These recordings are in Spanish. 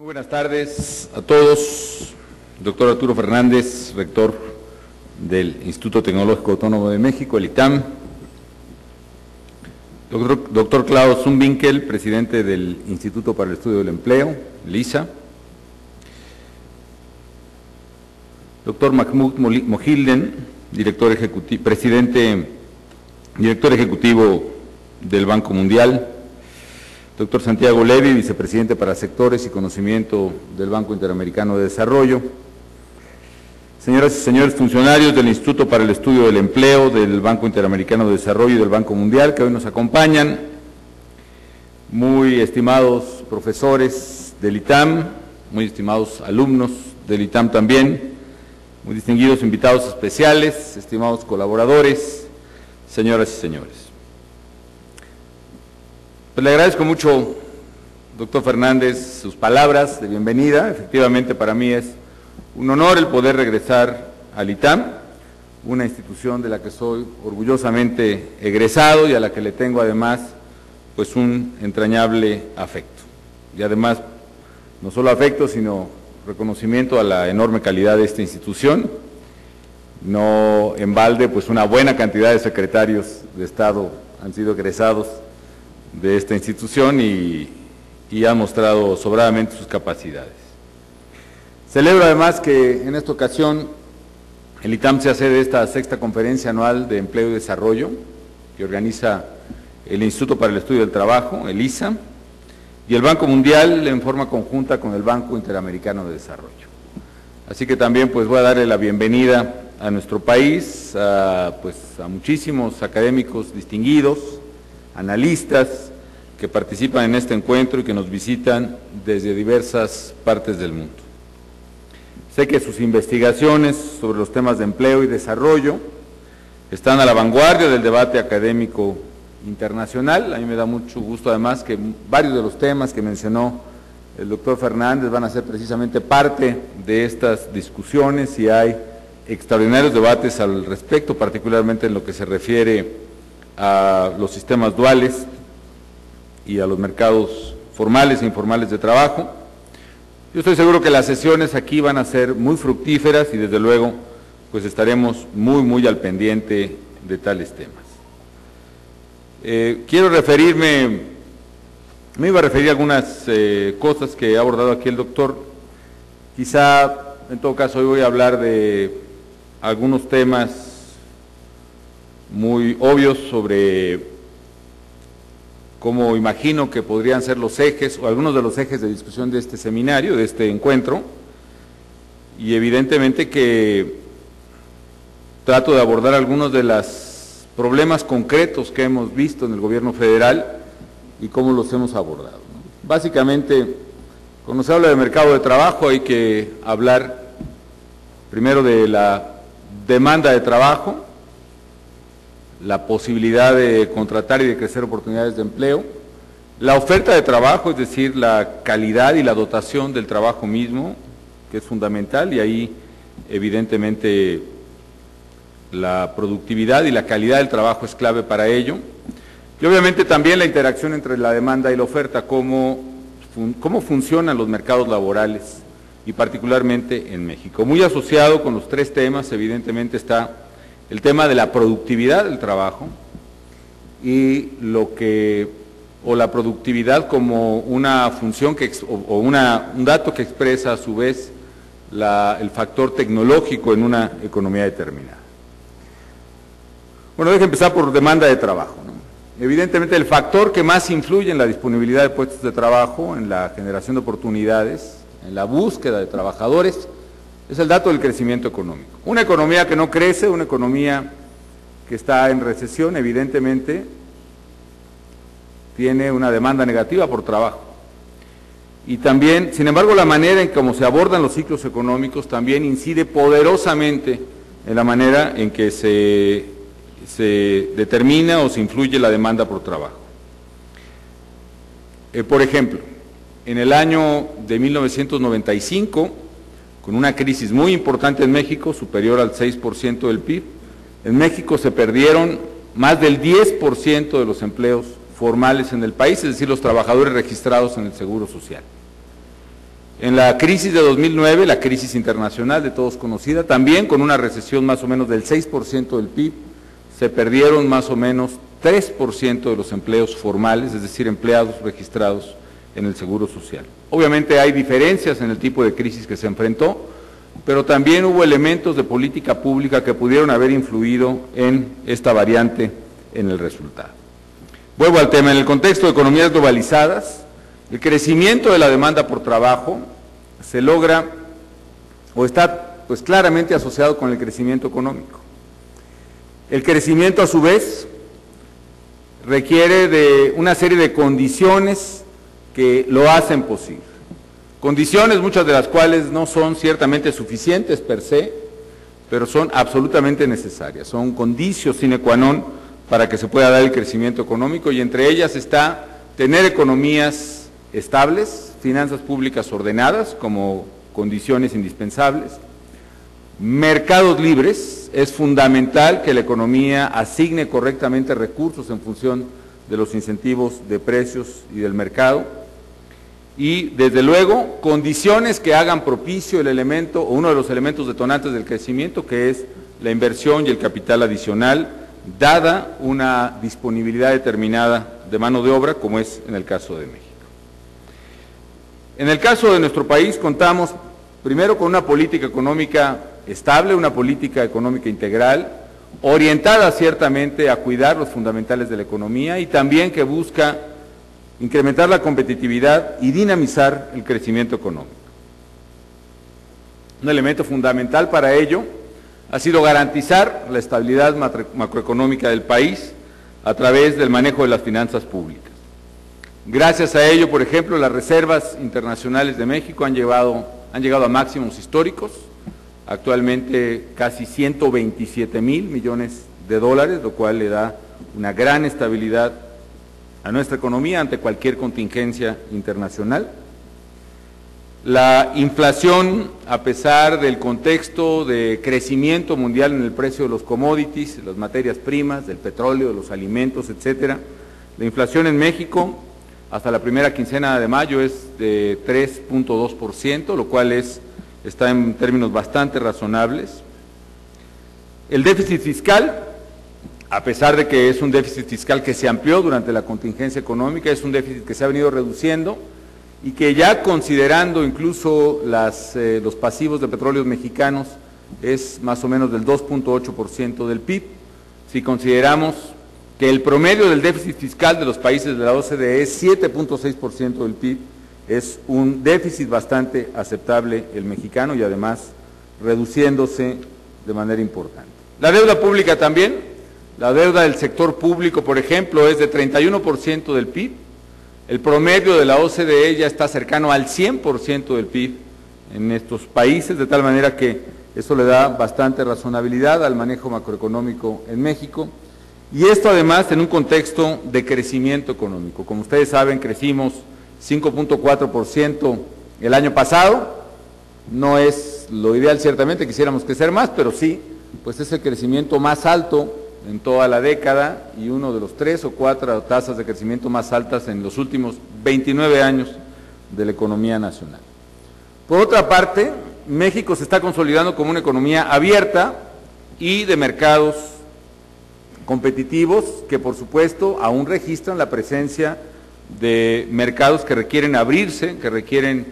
Muy buenas tardes a todos. Doctor Arturo Fernández, rector del Instituto Tecnológico Autónomo de México, el ITAM. Doctor Klaus Zumwinkel, presidente del Instituto para el Estudio del Empleo, el ISA. Doctor Mahmoud Mohideen, director ejecutivo del Banco Mundial. Doctor Santiago Levy, vicepresidente para sectores y conocimiento del Banco Interamericano de Desarrollo. Señoras y señores funcionarios del Instituto para el Estudio del Empleo, del Banco Interamericano de Desarrollo y del Banco Mundial, que hoy nos acompañan. Muy estimados profesores del ITAM, muy estimados alumnos del ITAM también, muy distinguidos invitados especiales, estimados colaboradores, señoras y señores. Pues le agradezco mucho, doctor Fernández, sus palabras de bienvenida. Efectivamente, para mí es un honor el poder regresar al ITAM, una institución de la que soy orgullosamente egresado y a la que le tengo además pues un entrañable afecto. Y además, no solo afecto, sino reconocimiento a la enorme calidad de esta institución. No en balde, pues una buena cantidad de secretarios de Estado han sido egresados de esta institución y han mostrado sobradamente sus capacidades. Celebro además que en esta ocasión el ITAM se hace de esta sexta conferencia anual de empleo y desarrollo que organiza el Instituto para el Estudio del Trabajo, el ISA, y el Banco Mundial en forma conjunta con el Banco Interamericano de Desarrollo. Así que también pues voy a darle la bienvenida a nuestro país, a muchísimos académicos distinguidos, analistas que participan en este encuentro y que nos visitan desde diversas partes del mundo. Sé que sus investigaciones sobre los temas de empleo y desarrollo están a la vanguardia del debate académico internacional. A mí me da mucho gusto además que varios de los temas que mencionó el doctor Fernández van a ser precisamente parte de estas discusiones y hay extraordinarios debates al respecto, particularmente en lo que se refiere a los sistemas duales y a los mercados formales e informales de trabajo. Yo estoy seguro que las sesiones aquí van a ser muy fructíferas y desde luego pues estaremos muy al pendiente de tales temas. Quiero me iba a referir a algunas cosas que ha abordado aquí el doctor. Quizá, en todo caso, hoy voy a hablar de algunos temas muy obvios sobre cómo imagino que podrían ser los ejes o algunos de los ejes de discusión de este seminario, de este encuentro, y evidentemente que trato de abordar algunos de los problemas concretos que hemos visto en el gobierno federal y cómo los hemos abordado, ¿no? Básicamente, cuando se habla de mercado de trabajo hay que hablar primero de la demanda de trabajo, la posibilidad de contratar y de crecer oportunidades de empleo, la oferta de trabajo, es decir, la calidad y la dotación del trabajo mismo, que es fundamental, y ahí evidentemente la productividad y la calidad del trabajo es clave para ello, y obviamente también la interacción entre la demanda y la oferta, cómo funcionan los mercados laborales, y particularmente en México. Muy asociado con los tres temas, evidentemente está el tema de la productividad del trabajo y la productividad como una función un dato que expresa a su vez el factor tecnológico en una economía determinada. Bueno, déjenme empezar por demanda de trabajo, ¿no? Evidentemente el factor que más influye en la disponibilidad de puestos de trabajo, en la generación de oportunidades, en la búsqueda de trabajadores, es el dato del crecimiento económico. Una economía que no crece, una economía que está en recesión, evidentemente tiene una demanda negativa por trabajo. Y también, sin embargo, la manera en cómo se abordan los ciclos económicos también incide poderosamente en la manera en que se determina o se influye la demanda por trabajo. Por ejemplo, en el año de 1995, con una crisis muy importante en México, superior al 6% del PIB, en México se perdieron más del 10% de los empleos formales en el país, es decir, los trabajadores registrados en el Seguro Social. En la crisis de 2009, la crisis internacional de todos conocida, también con una recesión más o menos del 6% del PIB, se perdieron más o menos 3% de los empleos formales, es decir, empleados registrados en el Seguro Social. Obviamente hay diferencias en el tipo de crisis que se enfrentó, pero también hubo elementos de política pública que pudieron haber influido en esta variante en el resultado. Vuelvo al tema, en el contexto de economías globalizadas, el crecimiento de la demanda por trabajo se logra o está pues claramente asociado con el crecimiento económico. El crecimiento a su vez requiere de una serie de condiciones que lo hacen posible. Condiciones muchas de las cuales no son ciertamente suficientes per se, pero son absolutamente necesarias, son conditio sine qua non para que se pueda dar el crecimiento económico, y entre ellas está tener economías estables, finanzas públicas ordenadas como condiciones indispensables, mercados libres. Es fundamental que la economía asigne correctamente recursos en función de los incentivos de precios y del mercado, y desde luego condiciones que hagan propicio el elemento o uno de los elementos detonantes del crecimiento, que es la inversión y el capital adicional, dada una disponibilidad determinada de mano de obra, como es en el caso de México. En el caso de nuestro país contamos primero con una política económica estable, una política económica integral, orientada ciertamente a cuidar los fundamentales de la economía y también que busca incrementar la competitividad y dinamizar el crecimiento económico. Un elemento fundamental para ello ha sido garantizar la estabilidad macroeconómica del país a través del manejo de las finanzas públicas. Gracias a ello, por ejemplo, las reservas internacionales de México han llegado a máximos históricos, actualmente casi 127,000 millones de dólares, lo cual le da una gran estabilidad a nuestra economía ante cualquier contingencia internacional. La inflación, a pesar del contexto de crecimiento mundial en el precio de los commodities, de las materias primas, del petróleo, de los alimentos, etcétera, la inflación en México hasta la primera quincena de mayo es de 3.2%, lo cual está en términos bastante razonables. El déficit fiscal, a pesar de que es un déficit fiscal que se amplió durante la contingencia económica, es un déficit que se ha venido reduciendo y que ya considerando incluso los pasivos de petróleos mexicanos es más o menos del 2.8% del PIB. Si consideramos que el promedio del déficit fiscal de los países de la OCDE es 7.6% del PIB, es un déficit bastante aceptable el mexicano y además reduciéndose de manera importante. La deuda pública también, la deuda del sector público, por ejemplo, es de 31% del PIB, el promedio de la OCDE ya está cercano al 100% del PIB en estos países, de tal manera que eso le da bastante razonabilidad al manejo macroeconómico en México. Y esto además en un contexto de crecimiento económico. Como ustedes saben, crecimos 5.4% el año pasado, no es lo ideal ciertamente, quisiéramos crecer más, pero sí, pues es el crecimiento más alto en toda la década y uno de los 3 o 4 tasas de crecimiento más altas en los últimos 29 años de la economía nacional. Por otra parte, México se está consolidando como una economía abierta y de mercados competitivos que por supuesto aún registran la presencia de mercados que requieren abrirse, que requieren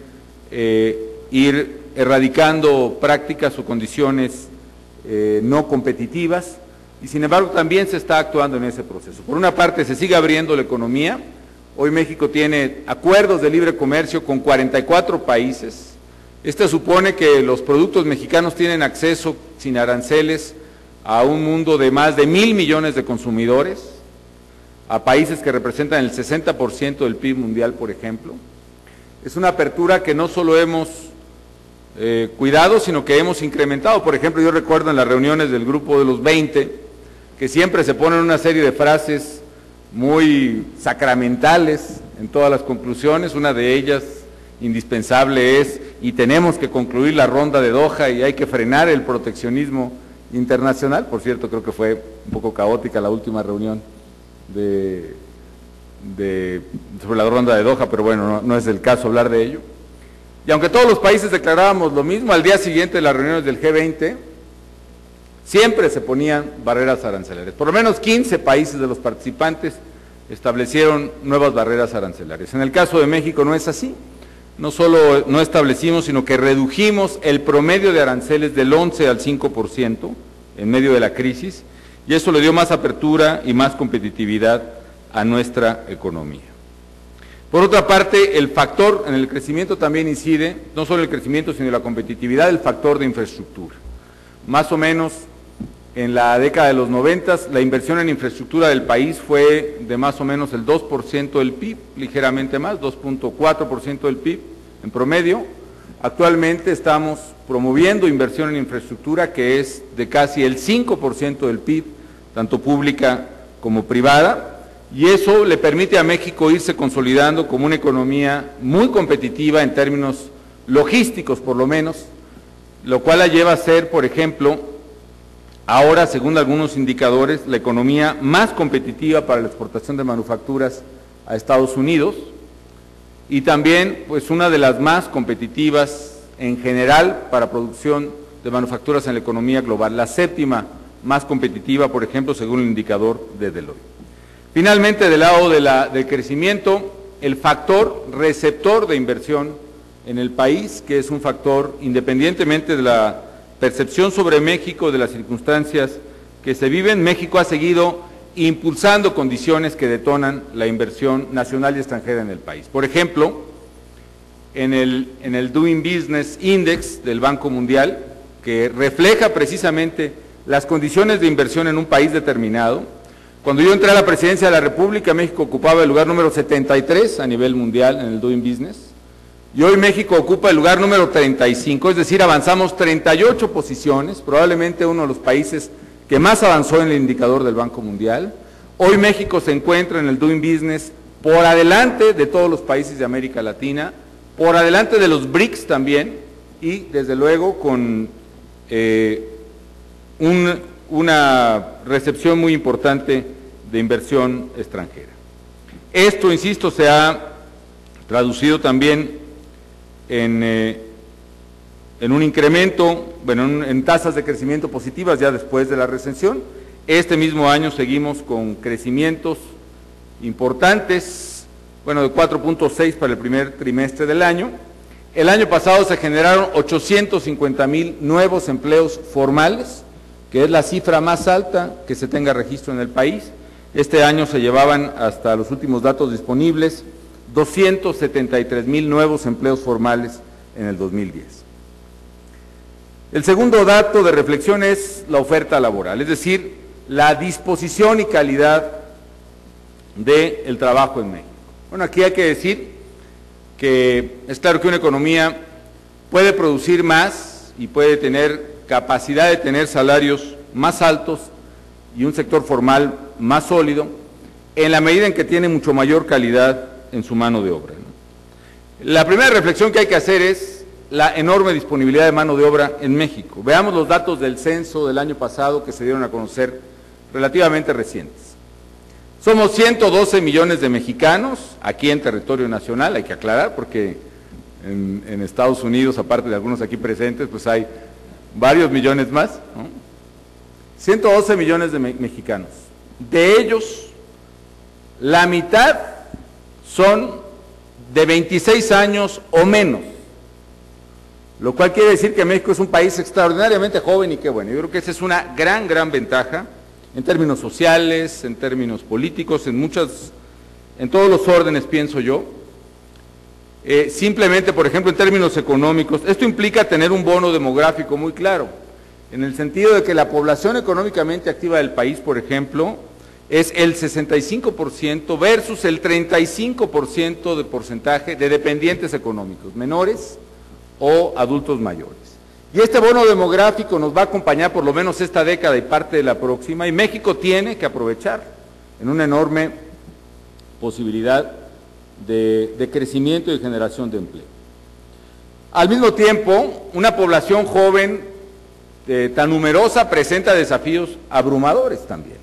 ir erradicando prácticas o condiciones no competitivas, y sin embargo también se está actuando en ese proceso. Por una parte se sigue abriendo la economía, hoy México tiene acuerdos de libre comercio con 44 países, esto supone que los productos mexicanos tienen acceso sin aranceles a un mundo de más de 1,000 millones de consumidores, a países que representan el 60% del PIB mundial, por ejemplo. Es una apertura que no solo hemos cuidado, sino que hemos incrementado. Por ejemplo, yo recuerdo en las reuniones del Grupo de los 20, que siempre se ponen una serie de frases muy sacramentales en todas las conclusiones. Una de ellas, indispensable, es: y tenemos que concluir la ronda de Doha y hay que frenar el proteccionismo internacional. Por cierto, creo que fue un poco caótica la última reunión sobre la ronda de Doha, pero bueno, no es el caso hablar de ello. Y aunque todos los países declarábamos lo mismo, al día siguiente de las reuniones del G20, siempre se ponían barreras arancelarias. Por lo menos 15 países de los participantes establecieron nuevas barreras arancelarias. En el caso de México no es así. No solo no establecimos, sino que redujimos el promedio de aranceles del 11 al 5% en medio de la crisis, y eso le dio más apertura y más competitividad a nuestra economía. Por otra parte, el factor en el crecimiento también incide, no solo el crecimiento, sino la competitividad, el factor de infraestructura. Más o menos en la década de los 90, la inversión en infraestructura del país fue de más o menos el 2% del PIB, ligeramente más, 2.4% del PIB en promedio. Actualmente estamos promoviendo inversión en infraestructura que es de casi el 5% del PIB, tanto pública como privada, y eso le permite a México irse consolidando como una economía muy competitiva en términos logísticos por lo menos, lo cual la lleva a ser, por ejemplo, ahora, según algunos indicadores, la economía más competitiva para la exportación de manufacturas a Estados Unidos y también pues una de las más competitivas en general para producción de manufacturas en la economía global, la séptima más competitiva, por ejemplo, según el indicador de Deloitte. Finalmente, del lado del crecimiento, el factor receptor de inversión en el país, que es un factor independientemente de la percepción sobre México, de las circunstancias que se viven, México ha seguido impulsando condiciones que detonan la inversión nacional y extranjera en el país. Por ejemplo, en el Doing Business Index del Banco Mundial, que refleja precisamente las condiciones de inversión en un país determinado, cuando yo entré a la presidencia de la República, México ocupaba el lugar número 73 a nivel mundial en el Doing Business, y hoy México ocupa el lugar número 35, es decir, avanzamos 38 posiciones, probablemente uno de los países que más avanzó en el indicador del Banco Mundial. Hoy México se encuentra en el Doing Business por adelante de todos los países de América Latina, por adelante de los BRICS también, y desde luego con una recepción muy importante de inversión extranjera. Esto, insisto, se ha traducido también en un incremento, bueno, en tasas de crecimiento positivas ya después de la recesión. Este mismo año seguimos con crecimientos importantes, bueno, de 4.6 para el primer trimestre del año. El año pasado se generaron 850,000 nuevos empleos formales, que es la cifra más alta que se tenga registro en el país. Este año se llevaban, hasta los últimos datos disponibles, 273,000 nuevos empleos formales en el 2010. El segundo dato de reflexión es la oferta laboral, es decir, la disposición y calidad del trabajo en México. Bueno, aquí hay que decir que es claro que una economía puede producir más y puede tener capacidad de tener salarios más altos y un sector formal más sólido en la medida en que tiene mucho mayor calidad en su mano de obra, ¿no? La primera reflexión que hay que hacer es la enorme disponibilidad de mano de obra en México. Veamos los datos del censo del año pasado que se dieron a conocer, relativamente recientes. Somos 112 millones de mexicanos aquí en territorio nacional, hay que aclarar, porque en Estados Unidos, aparte de algunos aquí presentes, pues hay varios millones más, ¿no? 112 millones de mexicanos. De ellos, la mitad son de 26 años o menos, lo cual quiere decir que México es un país extraordinariamente joven y qué bueno. Yo creo que esa es una gran ventaja en términos sociales, en términos políticos, en todos los órdenes, pienso yo. Simplemente, por ejemplo, en términos económicos, esto implica tener un bono demográfico muy claro, en el sentido de que la población económicamente activa del país, por ejemplo, es el 65% versus el 35% de porcentaje de dependientes económicos, menores o adultos mayores. Y este bono demográfico nos va a acompañar por lo menos esta década y parte de la próxima, y México tiene que aprovechar en una enorme posibilidad de crecimiento y de generación de empleo. Al mismo tiempo, una población joven tan numerosa presenta desafíos abrumadores también.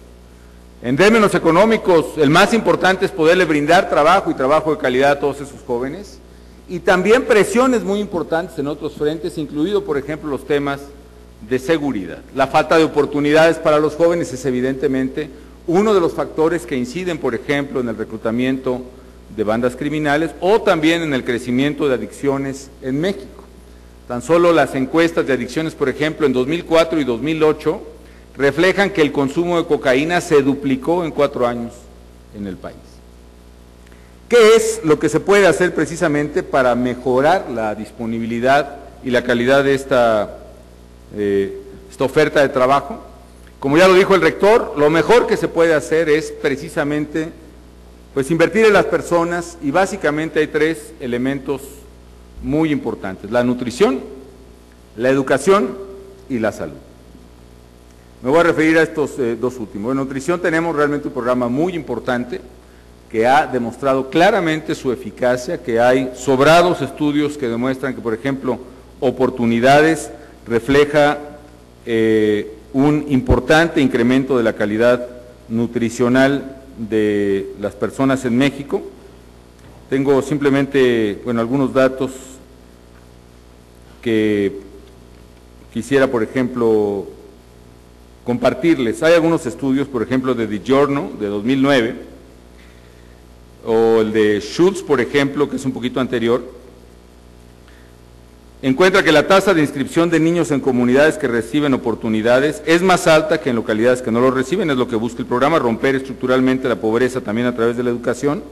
En términos económicos, el más importante es poderle brindar trabajo y trabajo de calidad a todos esos jóvenes, y también presiones muy importantes en otros frentes, incluido, por ejemplo, los temas de seguridad. La falta de oportunidades para los jóvenes es evidentemente uno de los factores que inciden, por ejemplo, en el reclutamiento de bandas criminales o también en el crecimiento de adicciones en México. Tan solo las encuestas de adicciones, por ejemplo, en 2004 y 2008, reflejan que el consumo de cocaína se duplicó en 4 años en el país. ¿Qué es lo que se puede hacer precisamente para mejorar la disponibilidad y la calidad de esta oferta de trabajo? Como ya lo dijo el rector, lo mejor que se puede hacer es precisamente pues invertir en las personas, y básicamente hay 3 elementos muy importantes: la nutrición, la educación y la salud. Me voy a referir a estos 2 últimos. En nutrición tenemos realmente un programa muy importante que ha demostrado claramente su eficacia, que hay sobrados estudios que demuestran que, por ejemplo, oportunidades refleja un importante incremento de la calidad nutricional de las personas en México. Tengo simplemente, algunos datos que quisiera, por ejemplo, compartirles. Hay algunos estudios, por ejemplo, de The Journal, de 2009, o el de Schultz, por ejemplo, que es un poquito anterior, encuentra que la tasa de inscripción de niños en comunidades que reciben oportunidades es más alta que en localidades que no lo reciben. Es lo que busca el programa, romper estructuralmente la pobreza también a través de la educación.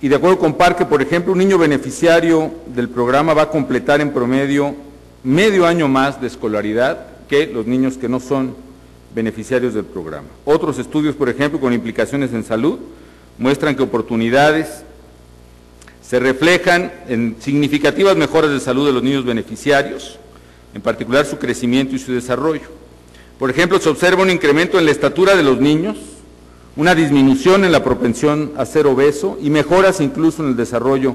Y de acuerdo con Parque, por ejemplo, un niño beneficiario del programa va a completar en promedio medio año más de escolaridad que los niños que no son beneficiarios del programa. Otros estudios, por ejemplo, con implicaciones en salud, muestran que oportunidades se reflejan en significativas mejoras de salud de los niños beneficiarios, en particular su crecimiento y su desarrollo. Por ejemplo, se observa un incremento en la estatura de los niños, una disminución en la propensión a ser obeso y mejoras incluso en el desarrollo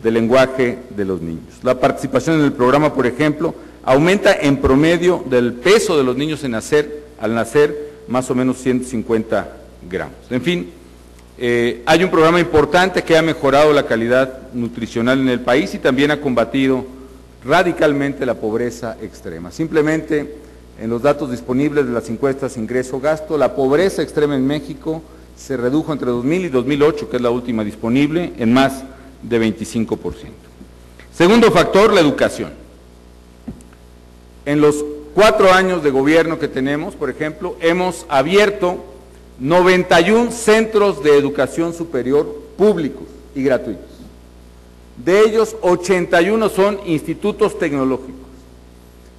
del lenguaje de los niños. La participación en el programa, por ejemplo, aumenta en promedio del peso de los niños al nacer más o menos 150 gramos. En fin, hay un programa importante que ha mejorado la calidad nutricional en el país y también ha combatido radicalmente la pobreza extrema. Simplemente, en los datos disponibles de las encuestas ingreso-gasto, la pobreza extrema en México se redujo entre 2000 y 2008, que es la última disponible, en más de 25%. Segundo factor, la educación. En los 4 años de gobierno que tenemos, por ejemplo, hemos abierto 91 centros de educación superior públicos y gratuitos. De ellos, 81 son institutos tecnológicos.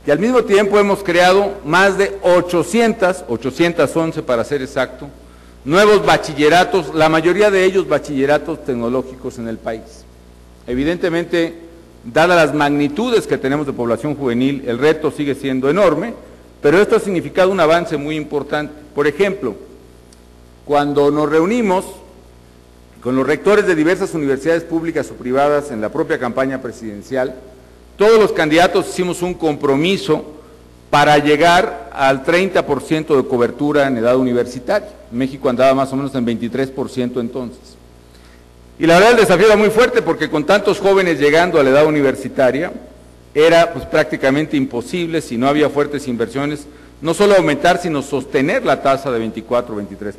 Y al mismo tiempo hemos creado más de 811 para ser exacto, nuevos bachilleratos, la mayoría de ellos bachilleratos tecnológicos en el país. Evidentemente, dadas las magnitudes que tenemos de población juvenil, el reto sigue siendo enorme, pero esto ha significado un avance muy importante. Por ejemplo, cuando nos reunimos con los rectores de diversas universidades públicas o privadas en la propia campaña presidencial, todos los candidatos hicimos un compromiso para llegar al 30% de cobertura en edad universitaria. México andaba más o menos en 23% entonces. Y la verdad el desafío era muy fuerte porque con tantos jóvenes llegando a la edad universitaria, era prácticamente imposible, si no había fuertes inversiones, no solo aumentar, sino sostener la tasa de 24 o 23%.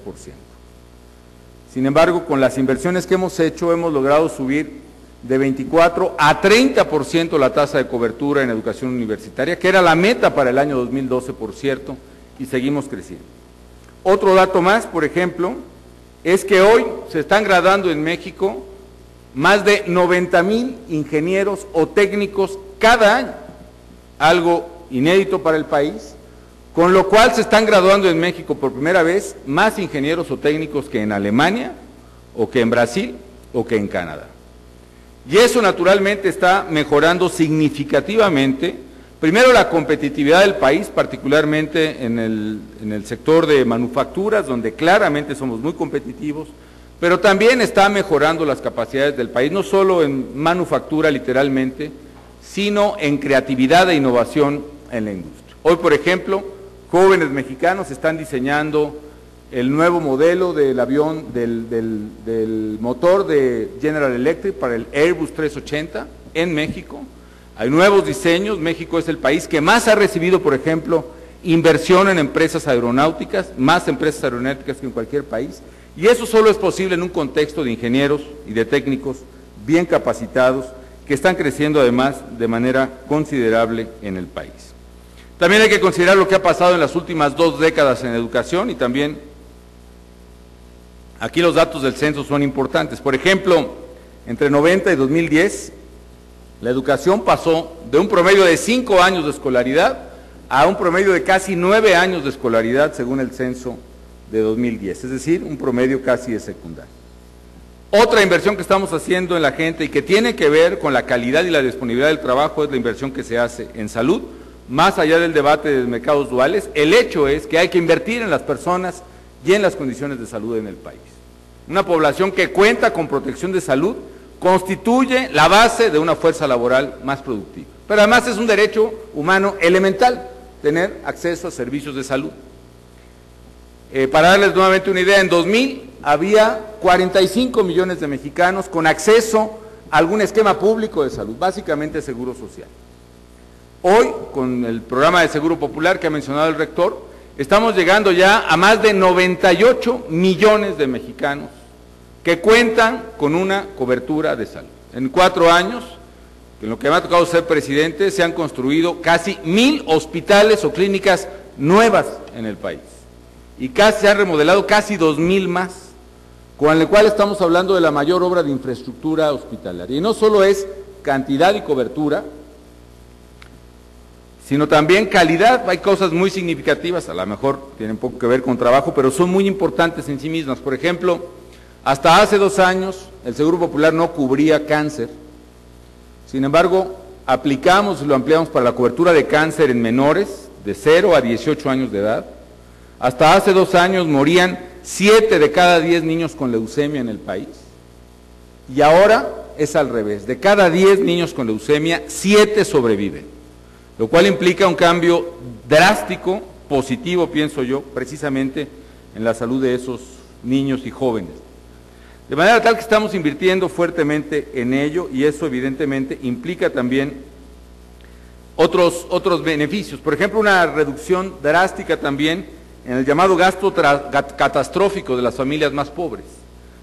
Sin embargo, con las inversiones que hemos hecho, hemos logrado subir de 24 a 30% la tasa de cobertura en educación universitaria, que era la meta para el año 2012, por cierto, y seguimos creciendo. Otro dato más, por ejemplo, es que hoy se están graduando en México más de 90,000 ingenieros o técnicos cada año, algo inédito para el país, con lo cual se están graduando en México por primera vez más ingenieros o técnicos que en Alemania, o que en Brasil, o que en Canadá. Y eso naturalmente está mejorando significativamente, primero la competitividad del país, particularmente en el sector de manufacturas, donde claramente somos muy competitivos, pero también está mejorando las capacidades del país, no solo en manufactura literalmente, sino en creatividad e innovación en la industria. Hoy, por ejemplo, jóvenes mexicanos están diseñando el nuevo modelo del avión, del motor de General Electric para el Airbus 380 en México. Hay nuevos diseños. México es el país que más ha recibido, por ejemplo, inversión en empresas aeronáuticas, más empresas aeronáuticas que en cualquier país, y eso solo es posible en un contexto de ingenieros y de técnicos bien capacitados, que están creciendo además de manera considerable en el país. También hay que considerar lo que ha pasado en las últimas 2 décadas en educación, y también aquí los datos del censo son importantes. Por ejemplo, entre 90 y 2010, la educación pasó de un promedio de 5 años de escolaridad a un promedio de casi 9 años de escolaridad, según el censo de 2010, es decir, un promedio casi de secundaria. Otra inversión que estamos haciendo en la gente y que tiene que ver con la calidad y la disponibilidad del trabajo es la inversión que se hace en salud. Más allá del debate de mercados duales, el hecho es que hay que invertir en las personas y en las condiciones de salud en el país. Una población que cuenta con protección de salud constituye la base de una fuerza laboral más productiva. Pero además es un derecho humano elemental tener acceso a servicios de salud. Para darles nuevamente una idea, en 2000 había 45 millones de mexicanos con acceso a algún esquema público de salud, básicamente seguro social. Hoy, con el programa de Seguro Popular que ha mencionado el rector, estamos llegando ya a más de 98 millones de mexicanos que cuentan con una cobertura de salud. En 4 años, en lo que me ha tocado ser presidente, se han construido casi 1000 hospitales o clínicas nuevas en el país. Y se han remodelado casi 2000 más, con el cual estamos hablando de la mayor obra de infraestructura hospitalaria. Y no solo es cantidad y cobertura, sino también calidad. Hay cosas muy significativas, a lo mejor tienen poco que ver con trabajo, pero son muy importantes en sí mismas. Por ejemplo, hasta hace 2 años el Seguro Popular no cubría cáncer. Sin embargo, aplicamos y lo ampliamos para la cobertura de cáncer en menores de 0 a 18 años de edad. Hasta hace 2 años morían 7 de cada 10 niños con leucemia en el país. Y ahora es al revés. De cada 10 niños con leucemia, 7 sobreviven. Lo cual implica un cambio drástico, positivo, pienso yo, precisamente en la salud de esos niños y jóvenes. De manera tal que estamos invirtiendo fuertemente en ello, y eso evidentemente implica también otros beneficios. Por ejemplo, una reducción drástica también en el llamado gasto catastrófico de las familias más pobres.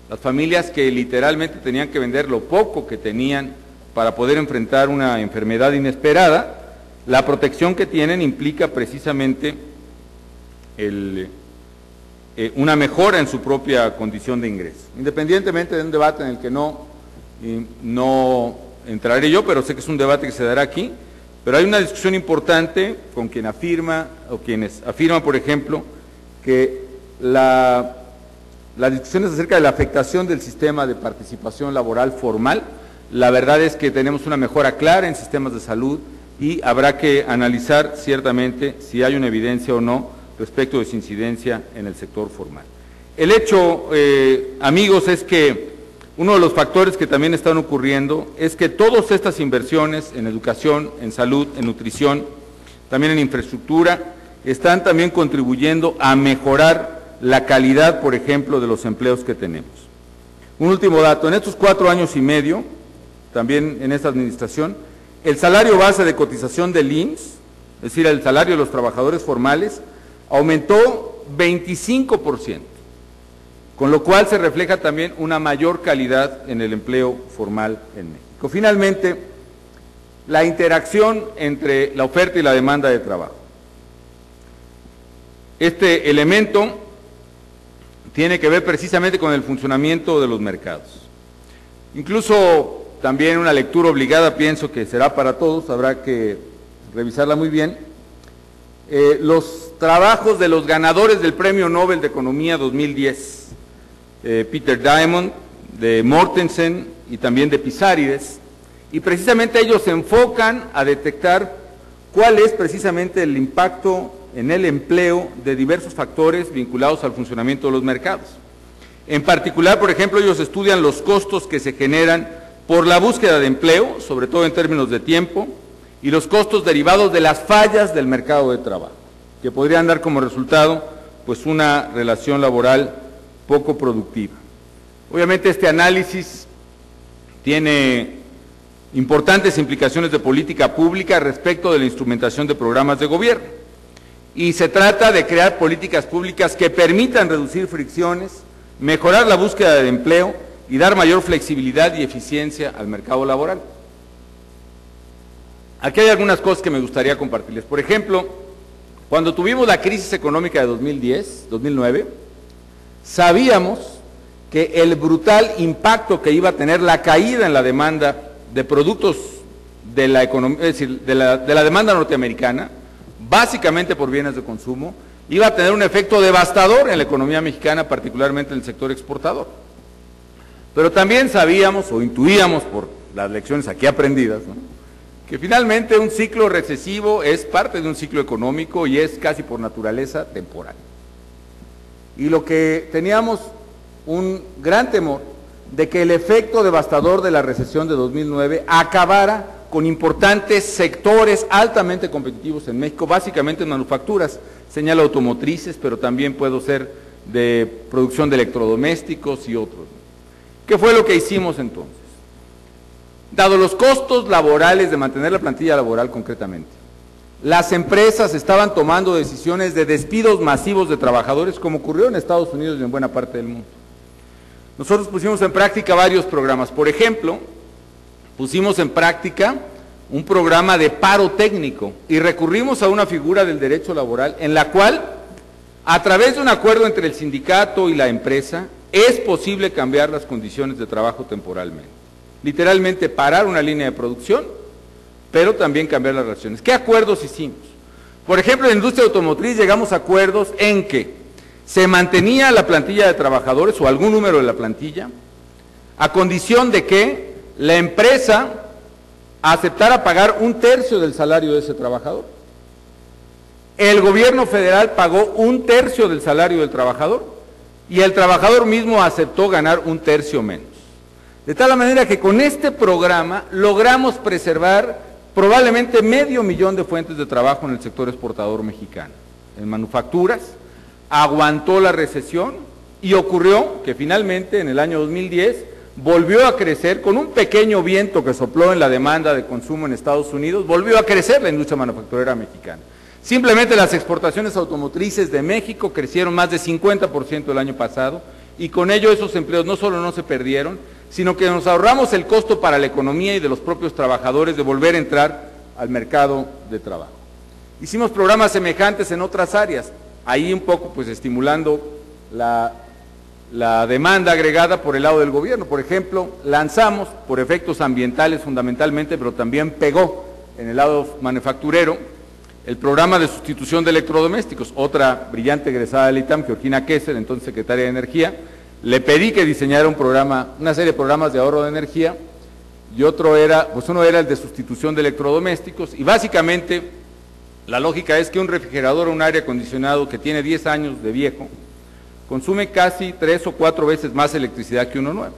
Las familias que literalmente tenían que vender lo poco que tenían para poder enfrentar una enfermedad inesperada. La protección que tienen implica precisamente una mejora en su propia condición de ingreso. Independientemente de un debate en el que no entraré yo, pero sé que es un debate que se dará aquí, pero hay una discusión importante con quien afirma, o quienes afirman, por ejemplo, que las discusiones acerca de la afectación del sistema de participación laboral formal, la verdad es que tenemos una mejora clara en sistemas de salud, y habrá que analizar ciertamente si hay una evidencia o no respecto de su incidencia en el sector formal. El hecho, amigos, es que uno de los factores que también están ocurriendo es que todas estas inversiones en educación, en salud, en nutrición, también en infraestructura, están también contribuyendo a mejorar la calidad, por ejemplo, de los empleos que tenemos. Un último dato: en estos 4 años y medio, también en esta administración, el salario base de cotización del IMSS, es decir, el salario de los trabajadores formales, aumentó 25%, con lo cual se refleja también una mayor calidad en el empleo formal en México. Finalmente, la interacción entre la oferta y la demanda de trabajo. Este elemento tiene que ver precisamente con el funcionamiento de los mercados. Incluso también una lectura obligada, pienso que será para todos, habrá que revisarla muy bien. Los trabajos de los ganadores del Premio Nobel de Economía 2010, Peter Diamond, de Mortensen y también de Pisárides, y precisamente ellos se enfocan a detectar cuál es precisamente el impacto en el empleo de diversos factores vinculados al funcionamiento de los mercados. En particular, por ejemplo, ellos estudian los costos que se generan por la búsqueda de empleo, sobre todo en términos de tiempo, y los costos derivados de las fallas del mercado de trabajo, que podrían dar como resultado pues una relación laboral poco productiva. Obviamente este análisis tiene importantes implicaciones de política pública respecto de la instrumentación de programas de gobierno. Y se trata de crear políticas públicas que permitan reducir fricciones, mejorar la búsqueda de empleo y dar mayor flexibilidad y eficiencia al mercado laboral. Aquí hay algunas cosas que me gustaría compartirles. Por ejemplo, cuando tuvimos la crisis económica de 2009, sabíamos que el brutal impacto que iba a tener la caída en la demanda de productos de la economía, es decir, de la demanda norteamericana, básicamente por bienes de consumo, iba a tener un efecto devastador en la economía mexicana, particularmente en el sector exportador. Pero también sabíamos o intuíamos por las lecciones aquí aprendidas, ¿no?, que finalmente un ciclo recesivo es parte de un ciclo económico y es casi por naturaleza temporal. Y lo que teníamos un gran temor de que el efecto devastador de la recesión de 2009 acabara con importantes sectores altamente competitivos en México, básicamente en manufacturas, señala automotrices, pero también puede ser de producción de electrodomésticos y otros. ¿Qué fue lo que hicimos entonces? Dado los costos laborales de mantener la plantilla laboral concretamente, las empresas estaban tomando decisiones de despidos masivos de trabajadores, como ocurrió en Estados Unidos y en buena parte del mundo. Nosotros pusimos en práctica varios programas. Por ejemplo, pusimos en práctica un programa de paro técnico y recurrimos a una figura del derecho laboral en la cual, a través de un acuerdo entre el sindicato y la empresa, es posible cambiar las condiciones de trabajo temporalmente. Literalmente parar una línea de producción, pero también cambiar las relaciones. ¿Qué acuerdos hicimos? Por ejemplo, en la industria automotriz llegamos a acuerdos en que se mantenía la plantilla de trabajadores o algún número de la plantilla, a condición de que la empresa aceptara pagar un tercio del salario de ese trabajador. El gobierno federal pagó un tercio del salario del trabajador y el trabajador mismo aceptó ganar un tercio menos. De tal manera que con este programa logramos preservar probablemente 500,000 de fuentes de trabajo en el sector exportador mexicano. En manufacturas, aguantó la recesión y ocurrió que finalmente en el año 2010 volvió a crecer con un pequeño viento que sopló en la demanda de consumo en Estados Unidos, volvió a crecer la industria manufacturera mexicana. Simplemente las exportaciones automotrices de México crecieron más de 50% el año pasado y con ello esos empleos no solo no se perdieron, sino que nos ahorramos el costo para la economía y de los propios trabajadores de volver a entrar al mercado de trabajo. Hicimos programas semejantes en otras áreas, ahí un poco pues estimulando la demanda agregada por el lado del gobierno. Por ejemplo, lanzamos por efectos ambientales fundamentalmente, pero también pegó en el lado manufacturero, el programa de sustitución de electrodomésticos. Otra brillante egresada del ITAM, Georgina Kessler, entonces secretaria de Energía, le pedí que diseñara un programa, una serie de programas de ahorro de energía, y uno era el de sustitución de electrodomésticos, y básicamente la lógica es que un refrigerador o un aire acondicionado que tiene 10 años de viejo consume casi 3 o 4 veces más electricidad que uno nuevo.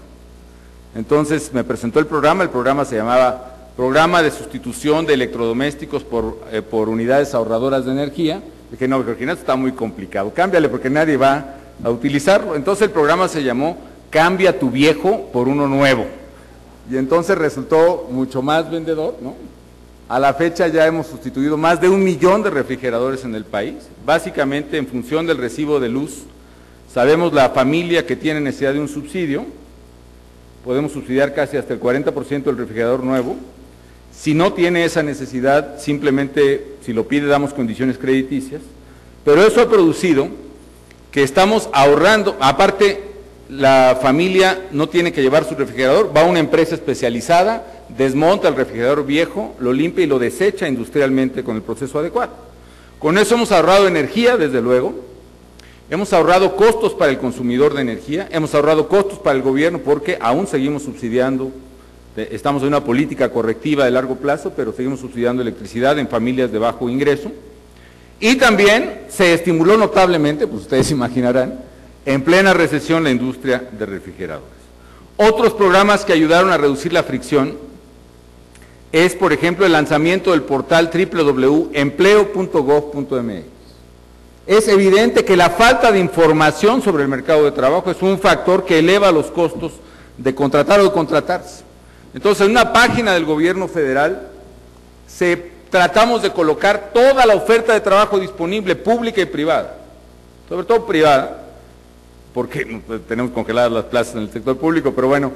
Entonces me presentó el programa se llamaba Programa de Sustitución de Electrodomésticos por Unidades Ahorradoras de Energía. Dije, no, Georgina, esto está muy complicado, cámbiale porque nadie va a utilizarlo. Entonces el programa se llamó Cambia tu viejo por uno nuevo. Y entonces resultó mucho más vendedor, ¿no? A la fecha ya hemos sustituido más de 1,000,000 de refrigeradores en el país, básicamente en función del recibo de luz. Sabemos la familia que tiene necesidad de un subsidio, podemos subsidiar casi hasta el 40% del refrigerador nuevo. Si no tiene esa necesidad, simplemente si lo pide damos condiciones crediticias, pero eso ha producido que estamos ahorrando. Aparte, la familia no tiene que llevar su refrigerador, va a una empresa especializada, desmonta el refrigerador viejo, lo limpia y lo desecha industrialmente con el proceso adecuado. Con eso hemos ahorrado energía, desde luego, hemos ahorrado costos para el consumidor de energía, hemos ahorrado costos para el gobierno porque aún seguimos subsidiando, estamos en una política correctiva de largo plazo, pero seguimos subsidiando electricidad en familias de bajo ingreso. Y también se estimuló notablemente, pues ustedes imaginarán, en plena recesión la industria de refrigeradores. Otros programas que ayudaron a reducir la fricción es, por ejemplo, el lanzamiento del portal www.empleo.gov.mx. Es evidente que la falta de información sobre el mercado de trabajo es un factor que eleva los costos de contratar o de contratarse. Entonces, en una página del gobierno federal tratamos de colocar toda la oferta de trabajo disponible, pública y privada, sobre todo privada, porque tenemos congeladas las plazas en el sector público, pero bueno,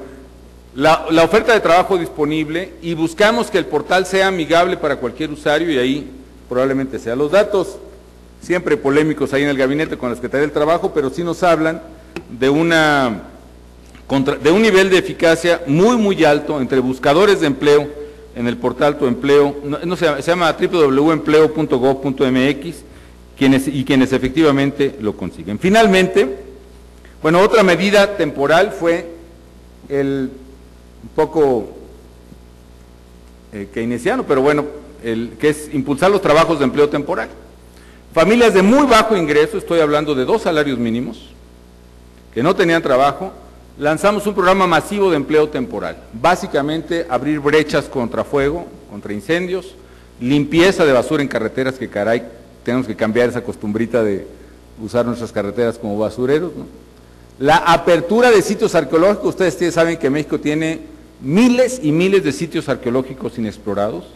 la oferta de trabajo disponible, y buscamos que el portal sea amigable para cualquier usuario, y ahí probablemente sea. Los datos siempre polémicos ahí en el gabinete con la Secretaría del Trabajo, pero sí nos hablan de un nivel de eficacia muy alto entre buscadores de empleo en el portal Tu Empleo, se llama www.empleo.gov.mx, quienes efectivamente lo consiguen. Finalmente, bueno, otra medida temporal fue un poco keynesiano, pero bueno, que es impulsar los trabajos de empleo temporal. Familias de muy bajo ingreso, estoy hablando de 2 salarios mínimos, que no tenían trabajo, lanzamos un programa masivo de empleo temporal. Básicamente, abrir brechas contra fuego, contra incendios, limpieza de basura en carreteras, que caray, tenemos que cambiar esa costumbrita de usar nuestras carreteras como basureros, ¿no? La apertura de sitios arqueológicos. Ustedes saben que México tiene miles y miles de sitios arqueológicos inexplorados.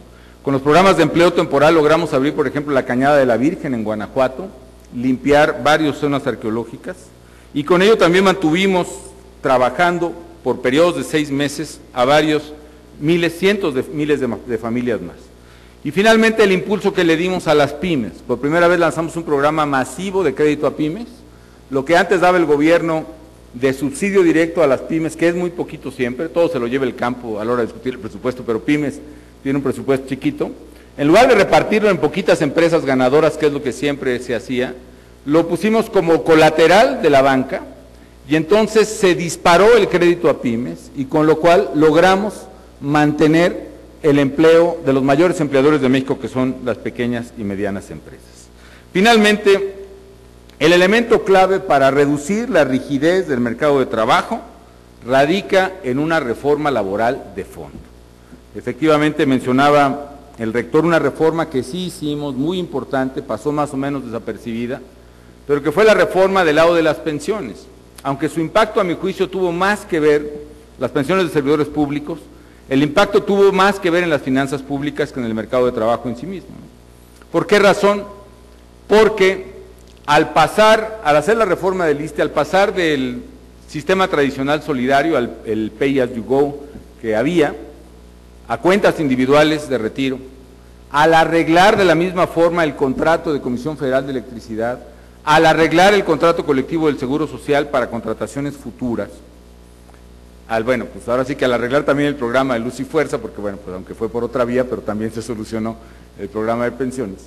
Con los programas de empleo temporal logramos abrir, por ejemplo, la Cañada de la Virgen en Guanajuato, limpiar varias zonas arqueológicas, y con ello también mantuvimos trabajando por periodos de 6 meses a varios cientos de miles de familias más. Y finalmente, el impulso que le dimos a las pymes. Por primera vez lanzamos un programa masivo de crédito a pymes. Lo que antes daba el gobierno de subsidio directo a las pymes, que es muy poquito siempre, todo se lo lleva el campo a la hora de discutir el presupuesto, pero pymes tiene un presupuesto chiquito. En lugar de repartirlo en poquitas empresas ganadoras, que es lo que siempre se hacía, lo pusimos como colateral de la banca, y entonces se disparó el crédito a pymes, y con lo cual logramos mantener el empleo de los mayores empleadores de México, que son las pequeñas y medianas empresas. Finalmente, el elemento clave para reducir la rigidez del mercado de trabajo radica en una reforma laboral de fondo. Efectivamente, mencionaba el rector una reforma que sí hicimos, muy importante, pasó más o menos desapercibida, pero que fue la reforma del lado de las pensiones. Aunque su impacto, a mi juicio, tuvo más que ver, las pensiones de servidores públicos, el impacto tuvo más que ver en las finanzas públicas que en el mercado de trabajo en sí mismo. ¿Por qué razón? Porque al hacer la reforma del ISSSTE, al pasar del sistema tradicional solidario al Pay As You Go que había, a cuentas individuales de retiro, al arreglar de la misma forma el contrato de Comisión Federal de Electricidad, al arreglar el contrato colectivo del Seguro Social para contrataciones futuras, bueno, pues ahora sí que al arreglar también el programa de Luz y Fuerza, porque bueno, pues aunque fue por otra vía, pero también se solucionó el programa de pensiones,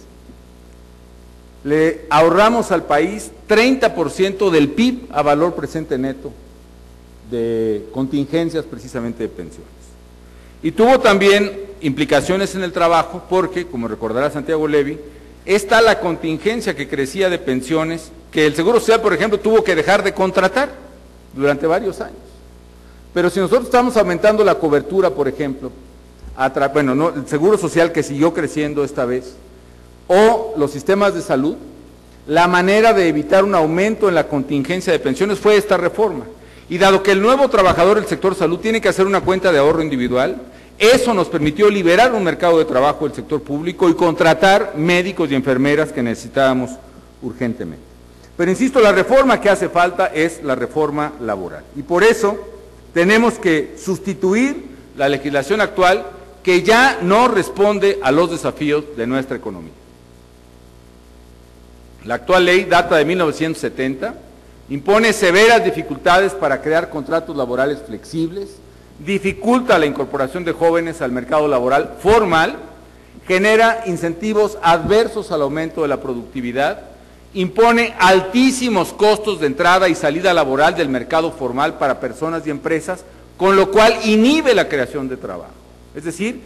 le ahorramos al país 30% del PIB a valor presente neto de contingencias precisamente de pensiones. Y tuvo también implicaciones en el trabajo porque, como recordará Santiago Levy, está la contingencia que crecía de pensiones, que el Seguro Social, por ejemplo, tuvo que dejar de contratar durante varios años. Pero si nosotros estamos aumentando la cobertura, por ejemplo, el Seguro Social, que siguió creciendo esta vez, o los sistemas de salud, la manera de evitar un aumento en la contingencia de pensiones fue esta reforma. Y dado que el nuevo trabajador del sector salud tiene que hacer una cuenta de ahorro individual, eso nos permitió liberar un mercado de trabajo del sector público y contratar médicos y enfermeras que necesitábamos urgentemente. Pero insisto, la reforma que hace falta es la reforma laboral. Y por eso tenemos que sustituir la legislación actual, que ya no responde a los desafíos de nuestra economía. La actual ley data de 1970, impone severas dificultades para crear contratos laborales flexibles, dificulta la incorporación de jóvenes al mercado laboral formal, genera incentivos adversos al aumento de la productividad, impone altísimos costos de entrada y salida laboral del mercado formal para personas y empresas, con lo cual inhibe la creación de trabajo. Es decir,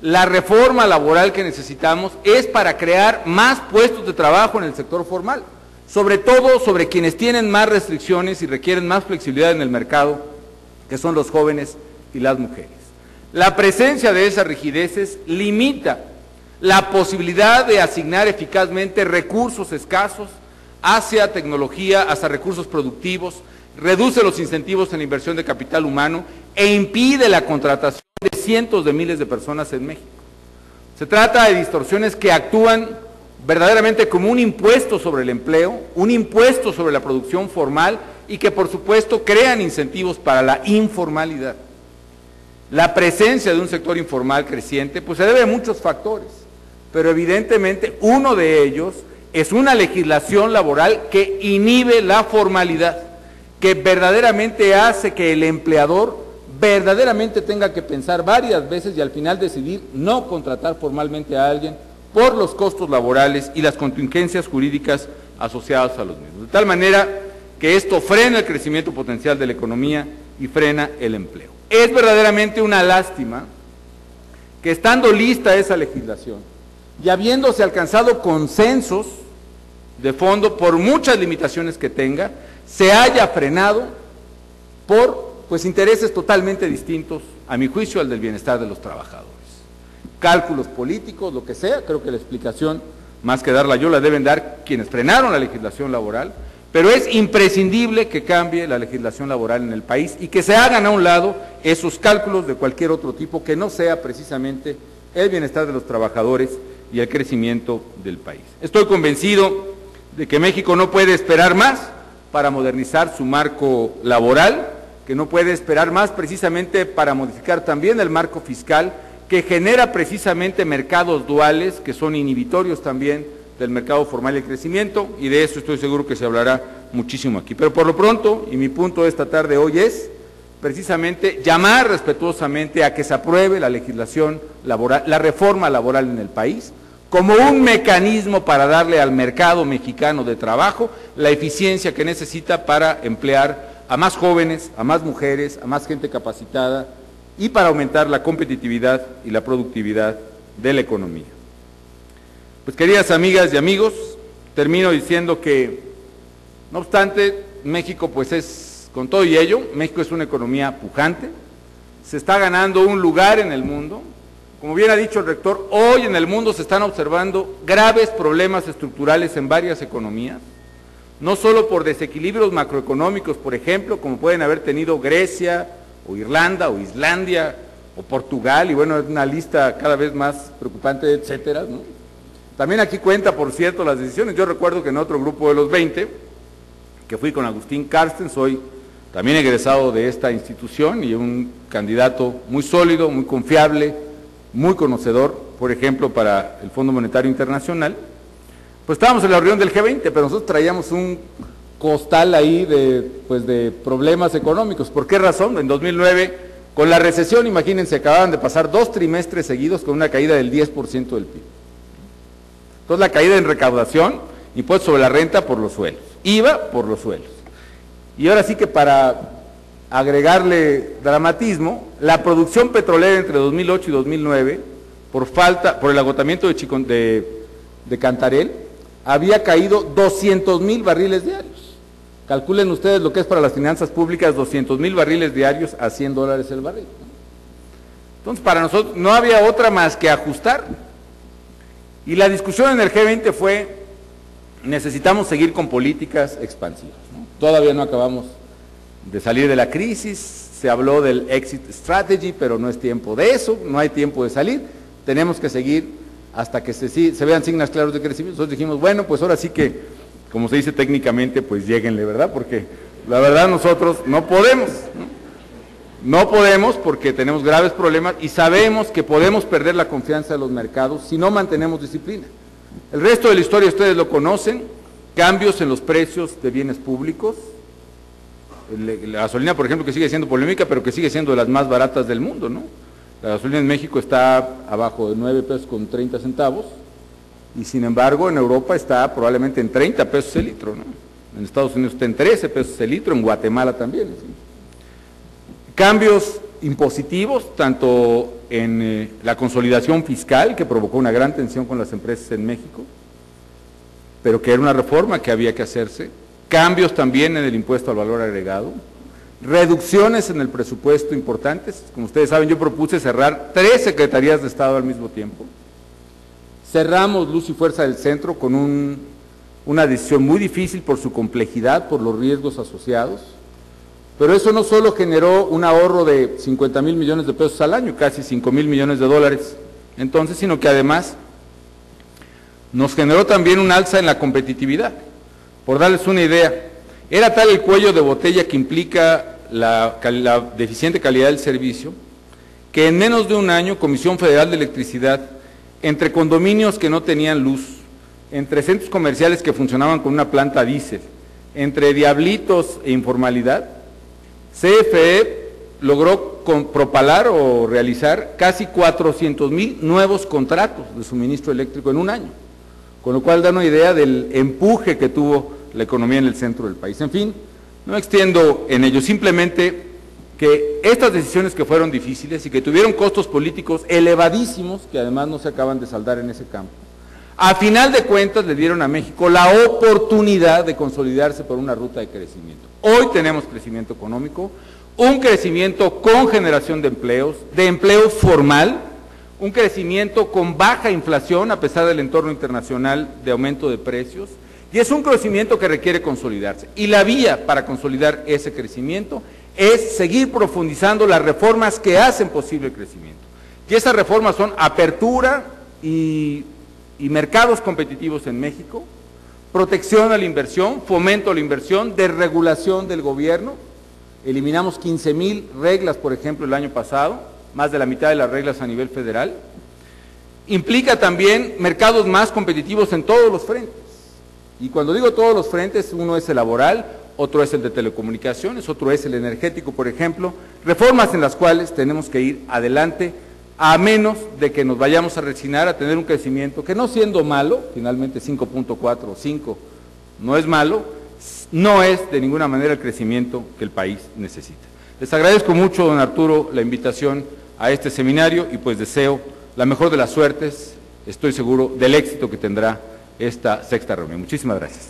la reforma laboral que necesitamos es para crear más puestos de trabajo en el sector formal, sobre todo sobre quienes tienen más restricciones y requieren más flexibilidad en el mercado, que son los jóvenes y las mujeres. La presencia de esas rigideces limita la posibilidad de asignar eficazmente recursos escasos hacia tecnología, hacia recursos productivos, reduce los incentivos en la inversión de capital humano e impide la contratación de cientos de miles de personas en México. Se trata de distorsiones que actúan verdaderamente como un impuesto sobre el empleo, un impuesto sobre la producción formal y que por supuesto crean incentivos para la informalidad. La presencia de un sector informal creciente pues se debe a muchos factores, pero evidentemente uno de ellos es una legislación laboral que inhibe la formalidad, que verdaderamente hace que el empleador verdaderamente tenga que pensar varias veces y al final decidir no contratar formalmente a alguien por los costos laborales y las contingencias jurídicas asociadas a los mismos. De tal manera que esto frena el crecimiento potencial de la economía y frena el empleo. Es verdaderamente una lástima que estando lista esa legislación y habiéndose alcanzado consensos de fondo por muchas limitaciones que tenga, se haya frenado por intereses totalmente distintos, a mi juicio, al del bienestar de los trabajadores. Cálculos políticos, lo que sea, creo que la explicación, más que darla yo, la deben dar quienes frenaron la legislación laboral, pero es imprescindible que cambie la legislación laboral en el país y que se hagan a un lado esos cálculos de cualquier otro tipo que no sea precisamente el bienestar de los trabajadores y el crecimiento del país. Estoy convencido de que México no puede esperar más para modernizar su marco laboral, que no puede esperar más precisamente para modificar también el marco fiscal, que genera precisamente mercados duales que son inhibitorios también del mercado formal y el crecimiento, y de eso estoy seguro que se hablará muchísimo aquí. Pero por lo pronto, y mi punto de esta tarde hoy es precisamente llamar respetuosamente a que se apruebe la legislación laboral, la reforma laboral en el país, como un mecanismo para darle al mercado mexicano de trabajo la eficiencia que necesita para emplear a más jóvenes, a más mujeres, a más gente capacitada y para aumentar la competitividad y la productividad de la economía. Pues queridas amigas y amigos, termino diciendo que, no obstante, México pues es, con todo y ello, México es una economía pujante, se está ganando un lugar en el mundo. Como bien ha dicho el rector, hoy en el mundo se están observando graves problemas estructurales en varias economías, no solo por desequilibrios macroeconómicos, por ejemplo, como pueden haber tenido Grecia, o Irlanda, o Islandia, o Portugal, y bueno, es una lista cada vez más preocupante, etcétera, ¿no? También aquí cuenta, por cierto, las decisiones. Yo recuerdo que en otro grupo de los 20, que fui con Agustín Carstens, soy también egresado de esta institución y un candidato muy sólido, muy confiable, muy conocedor, por ejemplo, para el Fondo Monetario Internacional. Pues estábamos en la reunión del G20, pero nosotros traíamos un costal ahí de problemas económicos. ¿Por qué razón? En 2009, con la recesión, imagínense, acababan de pasar 2 trimestres seguidos con una caída del 10% del PIB. Entonces la caída en recaudación, impuesto sobre la renta por los suelos, IVA por los suelos. Y ahora sí que para agregarle dramatismo, la producción petrolera entre 2008 y 2009, por el agotamiento de Cantarell, había caído 200,000 barriles diarios. Calculen ustedes lo que es para las finanzas públicas 200,000 barriles diarios a $100 el barril, ¿no? Entonces para nosotros no había otra más que ajustar. Y la discusión en el G20 fue, necesitamos seguir con políticas expansivas, ¿no? Todavía no acabamos de salir de la crisis, se habló del exit strategy, pero no es tiempo de eso, no hay tiempo de salir, tenemos que seguir hasta que se vean signos claros de crecimiento. Entonces dijimos, bueno, pues ahora sí que, como se dice técnicamente, pues lléguenle, ¿verdad? Porque la verdad nosotros no podemos, ¿no? No podemos porque tenemos graves problemas y sabemos que podemos perder la confianza de los mercados si no mantenemos disciplina. El resto de la historia ustedes lo conocen, cambios en los precios de bienes públicos, la gasolina, por ejemplo, que sigue siendo polémica, pero que sigue siendo de las más baratas del mundo, ¿no? La gasolina en México está abajo de 9 pesos con 30 centavos y sin embargo en Europa está probablemente en 30 pesos el litro, ¿no? En Estados Unidos está en 13 pesos el litro, en Guatemala también, ¿sí? Cambios impositivos, tanto en la consolidación fiscal, que provocó una gran tensión con las empresas en México, pero que era una reforma que había que hacerse, cambios también en el impuesto al valor agregado, reducciones en el presupuesto importantes. Como ustedes saben, yo propuse cerrar 3 secretarías de Estado al mismo tiempo. Cerramos Luz y Fuerza del Centro con un una decisión muy difícil por su complejidad, por los riesgos asociados, pero eso no solo generó un ahorro de 50,000 millones de pesos al año, casi 5,000 millones de dólares entonces, sino que además nos generó también un alza en la competitividad. Por darles una idea, era tal el cuello de botella que implica la deficiente calidad del servicio, que en menos de un año Comisión Federal de Electricidad, entre condominios que no tenían luz, entre centros comerciales que funcionaban con una planta diésel, entre diablitos e informalidad, CFE logró propalar o realizar casi 400,000 nuevos contratos de suministro eléctrico en un año, con lo cual da una idea del empuje que tuvo la economía en el centro del país. En fin, no me extiendo en ello, simplemente que estas decisiones que fueron difíciles y que tuvieron costos políticos elevadísimos, que además no se acaban de saldar en ese campo, a final de cuentas le dieron a México la oportunidad de consolidarse por una ruta de crecimiento. Hoy tenemos crecimiento económico, un crecimiento con generación de empleo formal, un crecimiento con baja inflación a pesar del entorno internacional de aumento de precios, y es un crecimiento que requiere consolidarse. Y la vía para consolidar ese crecimiento es seguir profundizando las reformas que hacen posible el crecimiento. Y esas reformas son apertura y mercados competitivos en México, protección a la inversión, fomento a la inversión, desregulación del gobierno. Eliminamos 15,000 reglas, por ejemplo, el año pasado, más de la mitad de las reglas a nivel federal. Implica también mercados más competitivos en todos los frentes. Y cuando digo todos los frentes, uno es el laboral, otro es el de telecomunicaciones, otro es el energético, por ejemplo, reformas en las cuales tenemos que ir adelante, a menos de que nos vayamos a resignar a tener un crecimiento que, no siendo malo, finalmente 5.4 o 5 no es malo, no es de ninguna manera el crecimiento que el país necesita. Les agradezco mucho, don Arturo, la invitación a este seminario y pues deseo la mejor de las suertes, estoy seguro del éxito que tendrá esta sexta reunión. Muchísimas gracias.